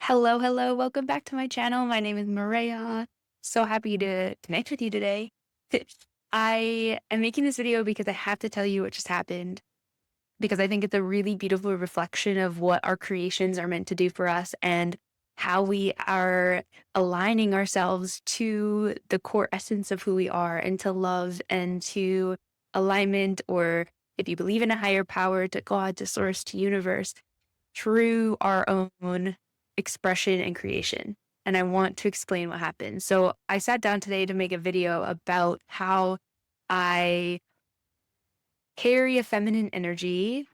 Hello, hello. Welcome back to my channel. My name is Maria. So happy to connect with you today. I am making this video because I have to tell you what just happened because I think it's a really beautiful reflection of what our creations are meant to do for us and how we are aligning ourselves to the core essence of who we are and to love and to alignment, or if you believe in a higher power, to God, to source, to universe, through our own expression and creation. And I want to explain what happened. So I sat down today to make a video about how I carry a feminine energy,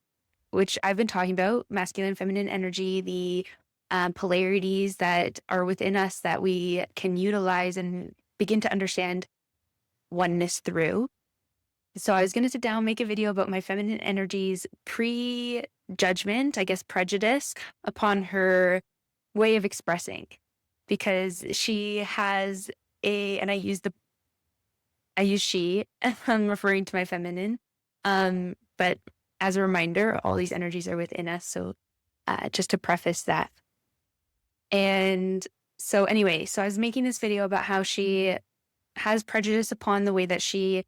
which I've been talking about, masculine, feminine energy, the polarities that are within us that we can utilize and begin to understand oneness through. So I was going to sit down, make a video about my feminine energies pre-judgment, I guess prejudice upon her way of expressing, because she has and I use she, I'm referring to my feminine. But as a reminder, all these energies are within us. So just to preface that. And so anyway, so I was making this video about how she has prejudice upon the way that she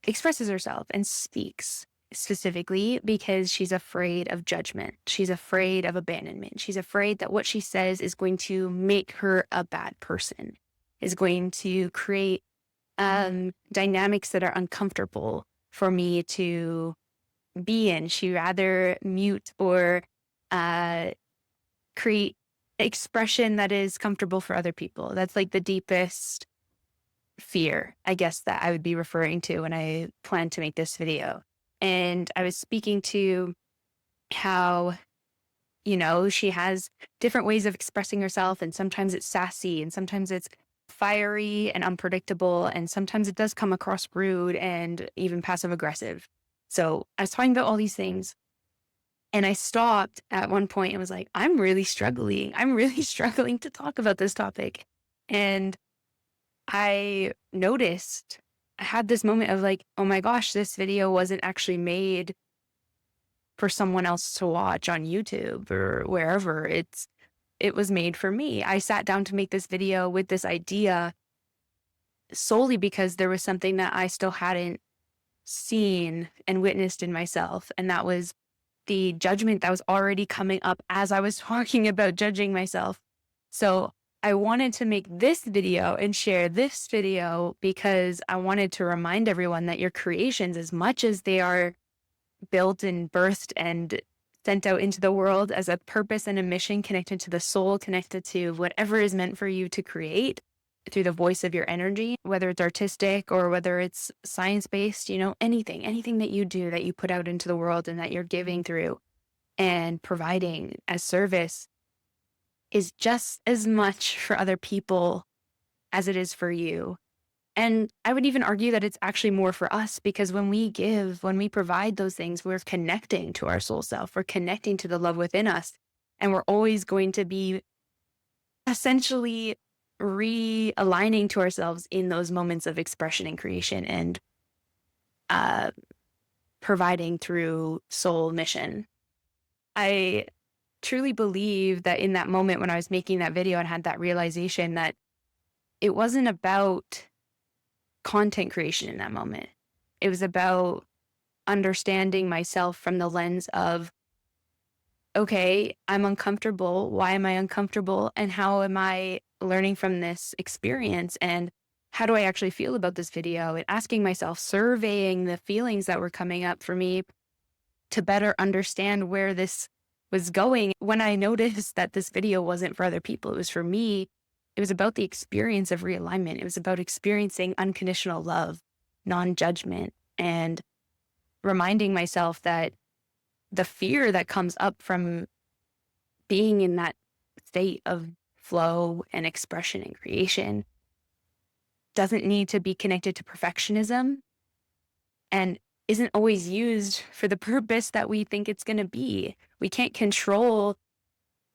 expresses herself and speaks, specifically because she's afraid of judgment. She's afraid of abandonment. She's afraid that what she says is going to make her a bad person, is going to create dynamics that are uncomfortable for me to be in. She'd rather mute or uh, create expression that is comfortable for other people. That's like the deepest fear, I guess, that I would be referring to when I plan to make this video. And I was speaking to how, she has different ways of expressing herself, and sometimes it's sassy, and sometimes it's fiery and unpredictable, and sometimes it does come across rude and even passive aggressive. So I was talking about all these things, and I stopped at one point and was like, I'm really struggling. I'm really struggling to talk about this topic. And I noticed I had this moment of like, oh my gosh, this video wasn't actually made for someone else to watch on YouTube or wherever. It was made for me. I sat down to make this video with this idea solely because there was something that I still hadn't seen and witnessed in myself. And that was the judgment that was already coming up as I was talking about judging myself. So I wanted to make this video and share this video because I wanted to remind everyone that your creations, as much as they are built and birthed and sent out into the world as a purpose and a mission connected to the soul, connected to whatever is meant for you to create through the voice of your energy, whether it's artistic or whether it's science-based, anything that you do, that you put out into the world and that you're giving through and providing as service, is just as much for other people as it is for you. And I would even argue that it's actually more for us, because when we give, when we provide those things, we're connecting to our soul self, we're connecting to the love within us. And we're always going to be essentially realigning to ourselves in those moments of expression and creation and uh, providing through soul mission. I truly believe that in that moment when I was making that video and had that realization that it wasn't about content creation in that moment. It was about understanding myself from the lens of, okay, I'm uncomfortable. Why am I uncomfortable? And how am I learning from this experience? And how do I actually feel about this video? And asking myself, surveying the feelings that were coming up for me to better understand where this was going. When I noticed that this video wasn't for other people, it was for me. It was about the experience of realignment. It was about experiencing unconditional love, non-judgment, and reminding myself that the fear that comes up from being in that state of flow and expression and creation doesn't need to be connected to perfectionism and isn't always used for the purpose that we think it's going to be. We can't control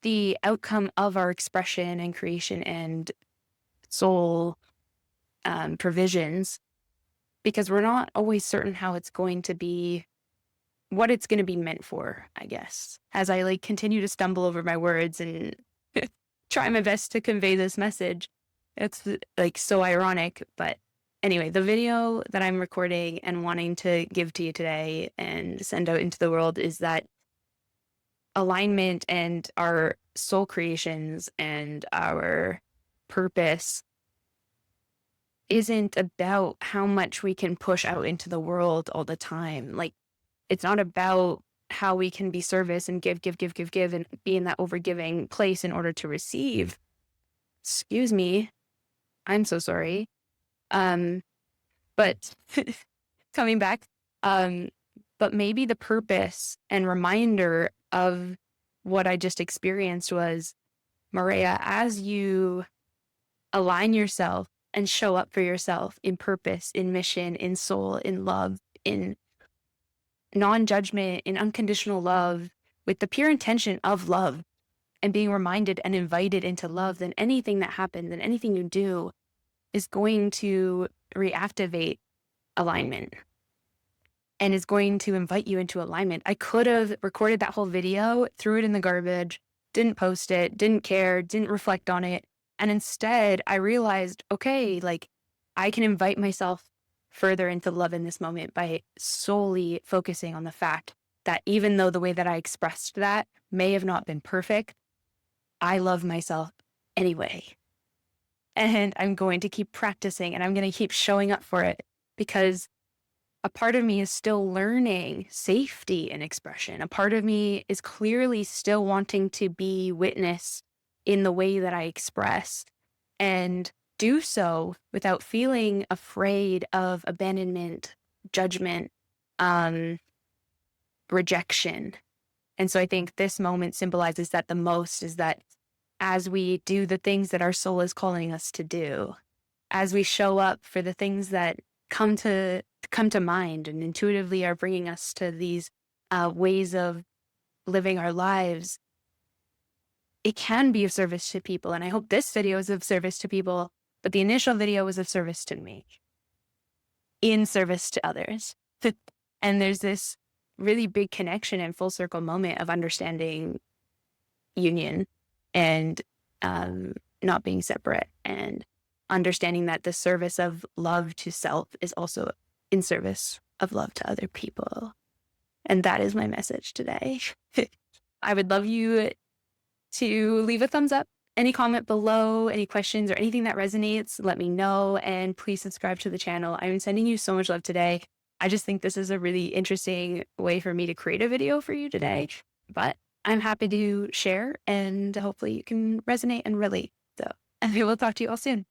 the outcome of our expression and creation and soul provisions, because we're not always certain how it's going to be, what it's going to be meant for, I guess, as I continue to stumble over my words and try my best to convey this message. It's like so ironic, but anyway, the video that I'm recording and wanting to give to you today and send out into the world is that alignment and our soul creations and our purpose isn't about how much we can push out into the world all the time. Like, it's not about how we can be service and give, and be in that overgiving place in order to receive. Excuse me. I'm so sorry. Um, but coming back, um, but maybe the purpose and reminder of what I just experienced was, Maria, as you align yourself and show up for yourself in purpose, in mission, in soul, in love, in non-judgment, in unconditional love, with the pure intention of love and being reminded and invited into love, then anything that happens and anything you do is going to reactivate alignment and is going to invite you into alignment. I could have recorded that whole video, threw it in the garbage, didn't post it, didn't care, didn't reflect on it. And instead I realized, okay, like I can invite myself further into love in this moment by solely focusing on the fact that even though the way that I expressed that may have not been perfect, I love myself anyway. And I'm going to keep practicing and I'm going to keep showing up for it, because a part of me is still learning safety and expression. A part of me is clearly still wanting to be witness in the way that I express, and do so without feeling afraid of abandonment, judgment, rejection. And so I think this moment symbolizes that the most, is that as we do the things that our soul is calling us to do, as we show up for the things that come to mind and intuitively are bringing us to these ways of living our lives, it can be of service to people. And I hope this video is of service to people, but the initial video was of service to me, in service to others. And there's this really big connection and full circle moment of understanding union and not being separate, and understanding that the service of love to self is also in service of love to other people. And that is my message today. I would love you to leave a thumbs up, any comment below, any questions or anything that resonates, let me know. And please subscribe to the channel. I'm sending you so much love today. I just think this is a really interesting way for me to create a video for you today, but I'm happy to share, and hopefully you can resonate and relate. So, and we will talk to you all soon.